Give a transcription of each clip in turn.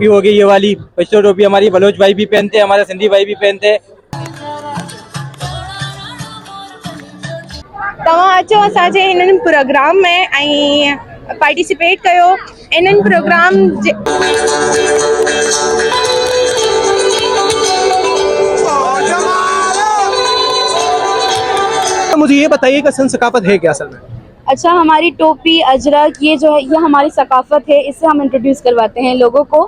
टोपी होगी ये वाली, पश्तो टोपी हमारी बलोच भाई भी पहनते हैं, हमारे सिंधी भाई भी पहनते हैं। तव्हां अचो असांजे हिननि प्रोग्राम में ऐं पार्टिसिपेट कयो इन्हनि प्रोग्राम जे। मुझे ये बताइए कि सिंध सकाफत है क्या असल में? अच्छा, हमारी टोपी, अजरक, ये जो है ये हमारी सकाफत है, इससे हम इंट्रोड्यूस करवाते हैं लोगों को।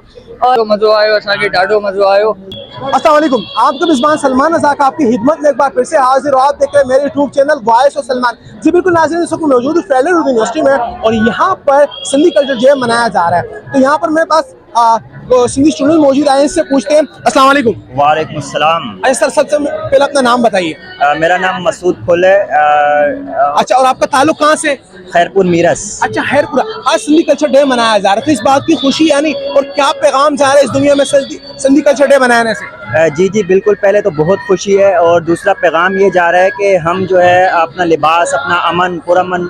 और मज़ो आयो, असांखे ॾाढो मज़ो आयो। अस्सलाम वालेकुम, आपका मेज़बान सलमान रज़ा का आपकी खिदमत में एक बार फिर से हाजिर हो। आप देख रहे हैं मेरे YouTube channel voice of Salman. जी बिल्कुल नाज़रीन, इस वक्त मौजूद हूँ फ्रेलर उर्दू यूनिवर्सिटी में और यहाँ पर सिंधी कल्चर डे मनाया जा रहा है। तो यहाँ पर मेरे पास सिंधी स्टूडेंट मौजूद आए हैं, इससे पूछते हैं। अस्सलाम वालेकुम। वालेकुम सलाम। अरे सर, सबसे पहले अपना नाम बताइए। मेरा नाम मसूद फुल है। अच्छा, और आपका ताल्लुक कहाँ से? खैरपुर मीरस। अच्छा, खैरपुरा। आज सिंधी कल्चर डे मनाया जा रहा है, तो इस बात की खुशी यानी और क्या पैगाम जा रहा है इस दुनिया में सिंधी कल्चर डे मनाने से? जी जी बिल्कुल, पहले तो बहुत खुशी है और दूसरा पैगाम ये जा रहा है कि हम जो है अपना लिबास, अपना अमन, पुरअमन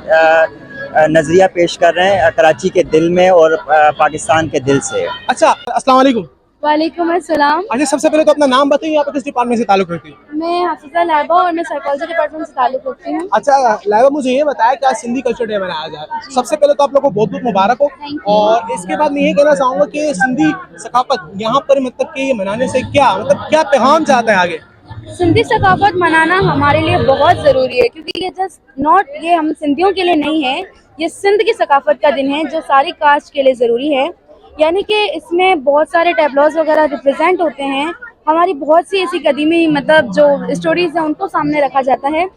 नज़रिया पेश कर रहे हैं कराची के दिल में और पाकिस्तान के दिल से। अच्छा, अस्सलाम वालेकुम। वालेकुम अस्सलाम। अच्छा, सबसे पहले तो अपना नाम बताइए, आप किस डिपार्टमेंट से ताल्लुक रखती हैं? मैं हाफिजा लाइबा और मैं साइकोलॉजी डिपार्टमेंट से ताल्लुक़ रखती हूँ। अच्छा लाइबा, मुझे ये बताया कि आज सिंधी कल्चर डे मनाया जा रहा है। सबसे पहले तो आप लोगों को बहुत बहुत मुबारक हो। Thank you। और इसके बाद मैं ये कहना चाहूँगा कि सिंधी सकाफत यहाँ पर मतलब कि ये मनाने से क्या पैगाम चाहता है आगे? सिंधी सकाफत मनाना हमारे लिए बहुत ज़रूरी है, क्योंकि ये जस्ट नॉट ये हम सिंधियों के लिए नहीं है, ये सिंध की सकाफत का दिन है जो सारी कास्ट के लिए ज़रूरी है। यानी कि इसमें बहुत सारे टैबलॉज वगैरह रिप्रेजेंट होते हैं, हमारी बहुत सी ऐसी कदीमी मतलब जो स्टोरीज हैं उनको सामने रखा जाता है।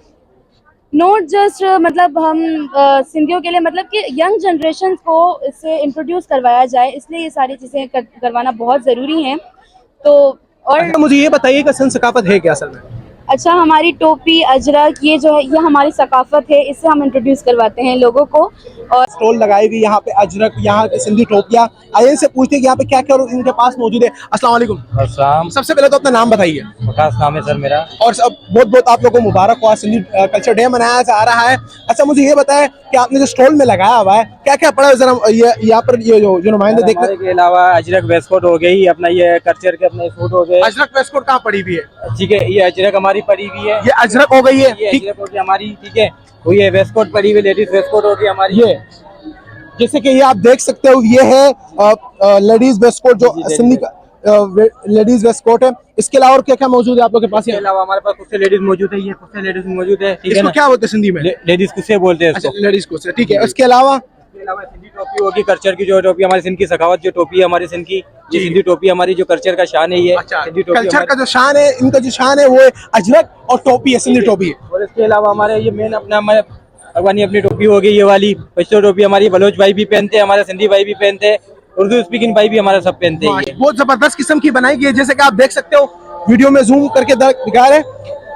नॉट जस्ट मतलब हम सिंधियों के लिए मतलब कि यंग जनरेशन को इससे इंट्रोड्यूस करवाया जाए, इसलिए ये सारी चीज़ें करवाना बहुत ज़रूरी हैं। तो और अच्छा, मुझे ये बताइए कि सिंध सकाफत है क्या असल में? अच्छा, हमारी टोपी, अजरक, ये जो है ये हमारी सकाफत है, इससे हम इंट्रोड्यूस करवाते हैं लोगों को। और स्टॉल लगाई हुई यहाँ पे अजरक, यहाँ के सिंधी टोपियाँ। आइए इनसे पूछते हैं कि यहाँ पे क्या क्या इनके पास मौजूद है। अस्सलाम वालेकुम। अस्सलाम। सबसे पहले तो अपना नाम बताइए। वकास नाम है सर मेरा। और सब बहुत बहुत आप लोगों को मुबारक हो, आज सिंधी कल्चर डे मनाया जा रहा है। अच्छा, मुझे ये बताएं कि आपने जो स्टॉल में लगाया हुआ है क्या क्या पड़ा है, जरा ये यहाँ पर ये जो नुमाइंदे देख रहे हैं। के अलावा अजरक वेस्टकोट हो गई, अपना ये कल्चर के अपने सूट हो गए। अजरक वेस्टकोट कहाँ पड़ी हुई है? ठीक है, ये अजरक हमारी पड़ी हुई है, ये अजरक हो गई है, ये ठीक। अजरक होगी हमारी, ठीक है। वो ये वेस्टकोट पड़ी हुई, लेडीज वेस्टकोट होगी हमारी। ये जैसे कि ये आप देख सकते हो, ये है लेडीज वेस्टकोट जो सिंधी लेडीज वेस्टकोट है। इसके अलावा और क्या क्या मौजूद है आप लोग के पास? इसके अलावा हमारे पास कुछ लेडीज मौजूद है, ये कुछ लेडीज मौजूद है, ठीक है इसको ना? क्या बोलते हैं सिंधी में? लेडीज कुछ बोलते हैं अच्छा, इसको। लेडीज को, ठीक है। इसके अलावा सिंधी टोपी होगी, कल्चर की जो टोपी हमारी सिंध की सखावत जो टोपी है हमारी सिंध की, ये सिंधी टोपी हमारी जो कल्चर का शान है। ये अच्छा, सिंधी टोपी कल्चर का जो शान है, इनका जो शान है वो है अजरक और टोपी है, सिंधी टोपी है। और इसके अलावा हमारे ये मेन अपना भगवानी अपनी टोपी होगी ये वाली, पश्तो टोपी हमारी बलोच भाई भी पहनते हैं, हमारे सिंधी भाई भी पहनते हैं, उर्दू स्पीकिंग भाई भी हमारा सब पहनते हैं। ये बहुत जबरदस्त किस्म की बनाई गई है, जैसे कि आप देख सकते हो वीडियो में जूम करके दिखा रहे हैं,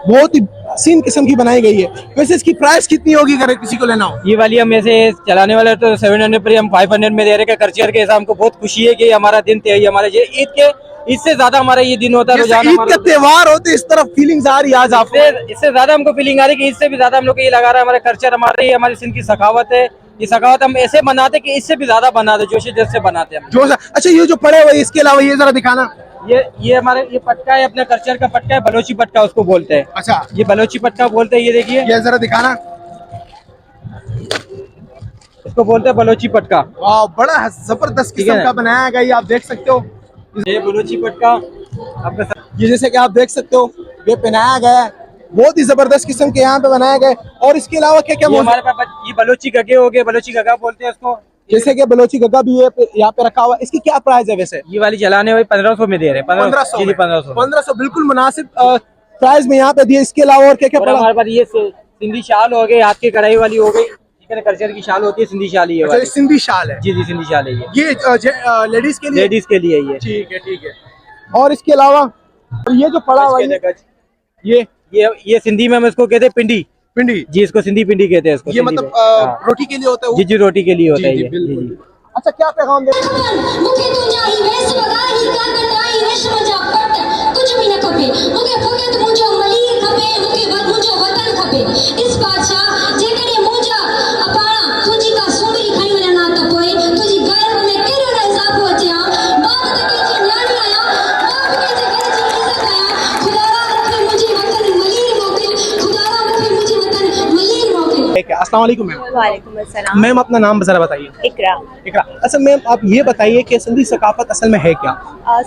बहुत ही सीन किस्म की बनाई गई है। वैसे इसकी प्राइस कितनी होगी अगर किसी को लेना हो? ये वाली हम ऐसे चलाने वाले तो 700 पर, हम 500 में दे रहे हैं। कल्चर के हिसाब हमको बहुत खुशी है कि हमारा दिन है, हमारे ईद के इससे ज्यादा हमारा ये दिन होता है। ईद का त्योहार होते इस तरफ फीलिंग्स आ रही है आज आपको? इससे ज्यादा हमको फीलिंग आ रही है कि इससे भी ज्यादा हम लोग को ये लगा रहा है हमारा कल्चर, हमारी सिंध की सखावत है। ये सखावत हम ऐसे बनाते कि इससे भी ज्यादा बनाते, जोश जैसे बनाते हैं जोश। अच्छा, ये जो पड़े हुए इसके अलावा ये जरा दिखाना। ये हमारे ये पटका है, अपने कल्चर का पटका है, बलोची पटका उसको बोलते हैं। अच्छा, ये बलोची पटका बोलते हैं, ये देखिए, ये जरा दिखाना। इसको बोलते हैं बलोची पटका। वाह, बड़ा जबरदस्त किस्म का बनाया गया, ये आप देख सकते हो। ये बलोची पटका ये जैसे कि आप देख सकते हो ये पहनाया गया है, बहुत ही जबरदस्त किस्म के यहाँ पे बनाया गए। और इसके अलावा क्या क्या हमारे पास ये बलोची गगे हो गए, बलोची गगा बोलते हैं इसको। जैसे कि बलोची गगा भी यहाँ पे रखा हुआ है। इसकी क्या प्राइस है वैसे? ये वाली चलाने वाली 1500 में दे रहे हैं। 1500 बिल्कुल मुनासिब प्राइस में यहाँ पे दिए। इसके अलावा और क्या क्या पड़ा? हमारे पास ये सिंधी शाल हो गई, हाथ की कढ़ाई वाली हो गई, ठीक है, कल्चर की शाल होती है, सिंधी शाल ये वाली। सिंधी शाल है? जी जी, सिंधी शाल है ये लेडीज के लिए? लेडीज के लिए ये, ठीक है, ठीक है। और इसके अलावा ये जो पड़ा हुआ ये सिंधी में हम इसको कहते हैं पिंडी। पिंडी? जी, इसको सिंधी पिंडी कहते हैं इसको। ये मतलब रोटी के लिए होता है? जी जी, रोटी के लिए होता है ये। बिल्कुल। अच्छा, क्या पैगाम दे? कुछ भी न खपे मुके फकत मुंजो मली खपे मुके मुंजो वतन खपे इस बादशाह जेकरे मुंजा अपाणा तुजी का सुबी खाई वना त पोए तुजी घर में केरो न इजाफो अचे बात त अस्सलाम वालेकुम मैम। वालेकुम अस्सलाम। मैम अपना नाम ज़रा बताइए। इकरा। इकरा। अच्छा मैम आप ये बताइए कि सिंधी सकाफत असल में है क्या?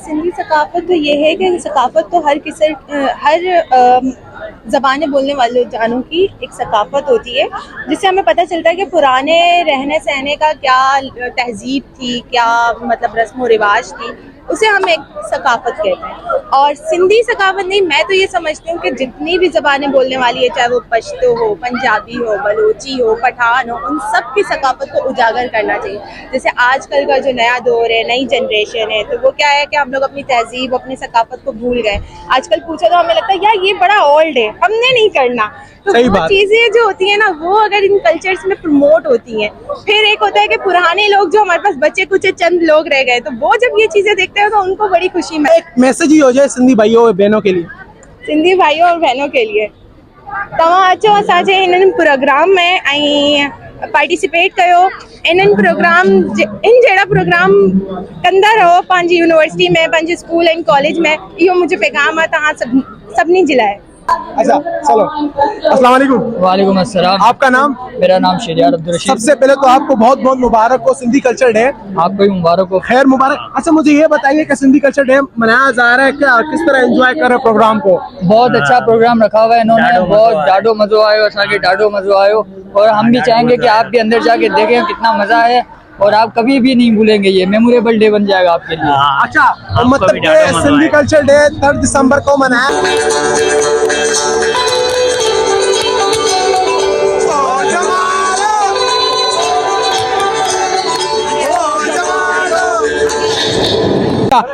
सिंधी सकाफत तो ये है कि सकाफत तो हर ज़बानें बोलने वाले जानों की एक सकाफत होती है, जिससे हमें पता चलता है कि पुराने रहने सहने का क्या तहजीब थी, क्या मतलब रस्म व रिवाज थी, उसे हम एक सकाफत कहते हैं। और सिंधी सकाफत नहीं, मैं तो ये समझती हूँ कि जितनी भी ज़बानें बोलने वाली है, चाहे वो पश्तो हो, पंजाबी हो, बलोची हो, पठान हो, उन सब की सकाफत को उजागर करना चाहिए। जैसे आजकल का जो नया दौर है, नई जनरेशन है, तो वो क्या है कि हम लोग अपनी तहजीब, अपनी सकाफत को भूल गए। आजकल पूछो तो हमें लगता है यार ये बड़ा ओल्ड है, हमने नहीं करना। तो सही वो बात। चीज़ें जो होती हैं ना, वो अगर इन कल्चर्स में प्रमोट होती हैं, फिर एक होता है कि पुराने लोग जो हमारे पास बचे कुछ चंद लोग रह गए, तो वो जब ये चीज़ें देखते हैं तो उनको बड़ी खुशी मिलती है। एक मैसेज ही हो जाए सिंधी भाइयों और बहनों के लिए। सिंधी भाइयों और बहनों के लिए तव्हां अचो असांजे हिननि प्रोग्राम में ऐं पार्टिसिपेट कयो। इन्हनि प्रोग्राम इन जहिड़ा प्रोग्राम कंदा रहो पंहिंजी यूनिवर्सिटी में, पंहिंजे स्कूल एंड कॉलेज में। इहो मुंहिंजो पैगाम आहे तव्हां सभिनी जे लाइ। अच्छा चलो, अस्सलाम वालेकुम। वालेकुम अस्सलाम। आपका नाम? मेरा नाम शरियार अब्दुल रशीद। सबसे पहले तो आपको बहुत बहुत मुबारक हो सिंधी कल्चर डे। आपको भी मुबारक हो। खैर मुबारक। अच्छा मुझे ये बताइए कि सिंधी कल्चर डे मनाया जा रहा है, क्या किस तरह एंजॉय कर रहे हैं प्रोग्राम को? बहुत अच्छा प्रोग्राम रखा हुआ है इन्होंने, बहुत ॾाढो मज़ो आयो, असांखे ॾाढो मज़ो आयो। और हम भी चाहेंगे कि आप भी अंदर जाके देखें कितना मज़ा है, और आप कभी भी नहीं भूलेंगे, ये मेमोरेबल डे बन जाएगा आपके लिए। अच्छा तो मतलब कि सिंधी कल्चर डे 3 दिसंबर को मनाया।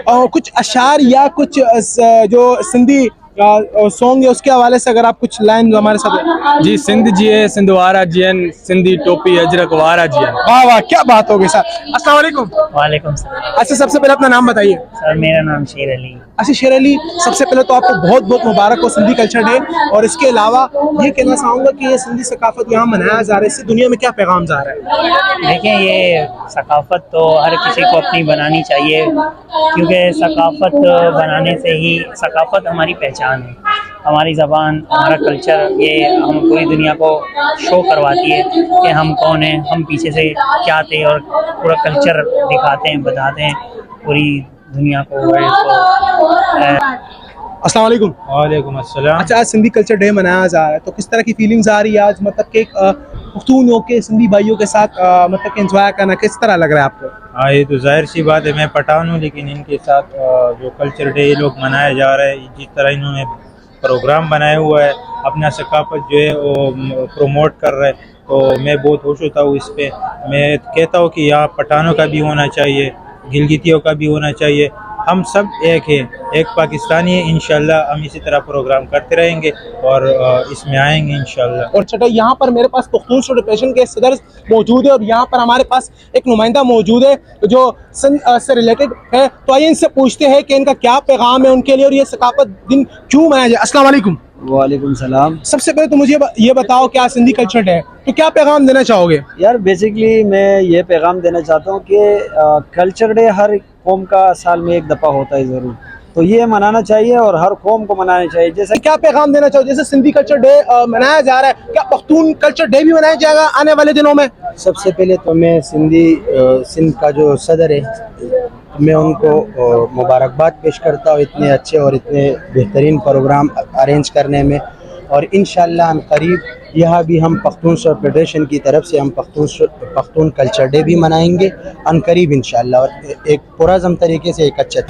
और कुछ अशार या कुछ जो सिंधी सॉन्ग है उसके हवाले से अगर आप कुछ लाइन हमारे साथ। जी सिंध जी है, सिंधवारा जी हैं, सिंधी टोपी अजरक वारा जी हैं। वाह वाह क्या बात हो गई सर। अस्सलाम वालेकुम। वालेकुम सलाम। अच्छा सबसे पहले अपना नाम बताइए। सर मेरा नाम शेर अली। अच्छा शेर अली, सबसे पहले तो आपको बहुत बहुत मुबारक हो सिंधी कल्चर डे। और इसके अलावा ये कहना चाहूँगा कि ये सिंधी सकाफत यहाँ मनाया जा रहा है, इससे दुनिया में क्या पैगाम जा रहा है? देखिए ये सकाफत तो हर किसी को अपनी बनानी चाहिए, क्योंकि सकाफत बनाने से ही सकाफत हमारी पहचान है, हमारी ज़बान, हमारा कल्चर, ये हम पूरी दुनिया को शो करवाती है कि हम कौन हैं, हम पीछे से क्या थे, और पूरा कल्चर दिखाते हैं, बताते हैं पूरी दुनिया को, वर्ल्ड को। अस्सलाम वालेकुम। वालेकुम अस्सलाम। अच्छा आज सिंधी कल्चर डे मनाया जा रहा है, तो किस तरह की फीलिंग्स आ रही है आज, मतलब कि पुख्तून होके सिंधी भाइयों के साथ मतलब कि एंजॉय करना किस तरह लग रहा है आपको? हाँ ये तो जाहिर सी बात है, मैं पठान हूँ, लेकिन इनके साथ जो कल्चर डे ये लोग मनाया जा रहा है, जिस तरह इन्होंने प्रोग्राम बनाया हुआ है, अपना सकाफत जो है वो प्रमोट कर रहे हैं, तो मैं बहुत खुश होता हूँ इस पे। मैं कहता हूँ कि यहाँ पठानों का भी होना चाहिए, गिलगितियों का भी होना चाहिए, हम सब एक हैं, एक पाकिस्तानी है। इंशाल्लाह हम इसी तरह प्रोग्राम करते रहेंगे और इसमें आएंगे इंशाल्लाह। और छठा यहाँ पर मेरे पास पुख्तून फेडरेशन के सदर मौजूद है, और यहाँ पर हमारे पास एक नुमाइंदा मौजूद है जो सिंध से रिलेटेड है, तो आइए इनसे पूछते हैं कि इनका क्या पैगाम है उनके लिए, और ये सकाफत दिन क्यों मनाया जाए। अस्सलाम वालेकुम। वालेकुम सलाम। सबसे पहले तो मुझे ये बताओ कि आज सिंधी कल्चर डे है, तो क्या पैगाम देना चाहोगे? यार बेसिकली मैं ये पैगाम देना चाहता हूँ कि कल्चर डे हर कौम का साल में एक दफ़ा होता है ज़रूर, तो ये मनाना चाहिए और हर कौम को मनाना चाहिए। जैसे क्या पैगाम देना चाहो, जैसे सिंधी कल्चर डे मनाया जा रहा है, क्या पख्तून कल्चर डे भी मनाया जाएगा आने वाले दिनों में? सबसे पहले तो मैं सिंध का जो सदर है मैं उनको मुबारकबाद पेश करता हूँ इतने अच्छे और इतने बेहतरीन प्रोग्राम अरेंज करने में, और इंशाअल्लाह करीब यहाँ भी हम पख्तून फेडरेशन की तरफ से हम पख्तून कल्चर डे भी मनाएंगे अनकरीब इंशाअल्लाह, और एक पुरज़म तरीके से एक अच्छा